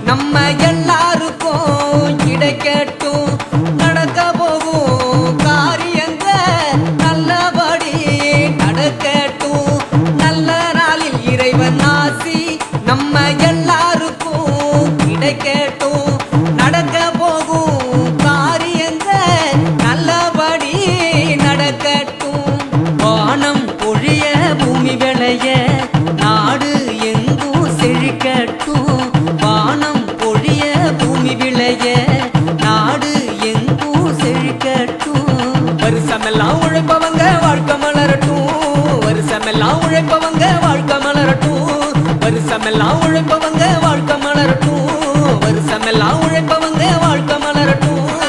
நம்ம எல்லாருக்கும் கிடைக்கட்டும். நடக்க போகும் காரியங்க நல்லபடி நடக்கட்டும். நல்ல நாளில் இறைவன் ஆசி நம்ம எல்லாருக்கும் கிடைக்கட்டும். நடக்க போகும் காரியங்க நல்லபடி நடக்கட்டும். வானம் பொழிய பூமி விளைய நாடு எங்கும் செழிக்கட்டும். வானம் பொழிய பூமி விளைய நாடு எங்கும் செழிக்கட்டும். வருஷமெல்லாம் உழைப்பவங்க வாழ்க்கை மலரட்டும். வருஷமெல்லாம் உழைப்பவங்க வாழ்க்கை மலரட்டும். வருஷமெல்லாம் உழைப்பவங்க வாழ்க்கை மலரட்டும். வருஷமெல்லாம் உழைப்பவங்க வாழ்க்கை மலரட்டும்.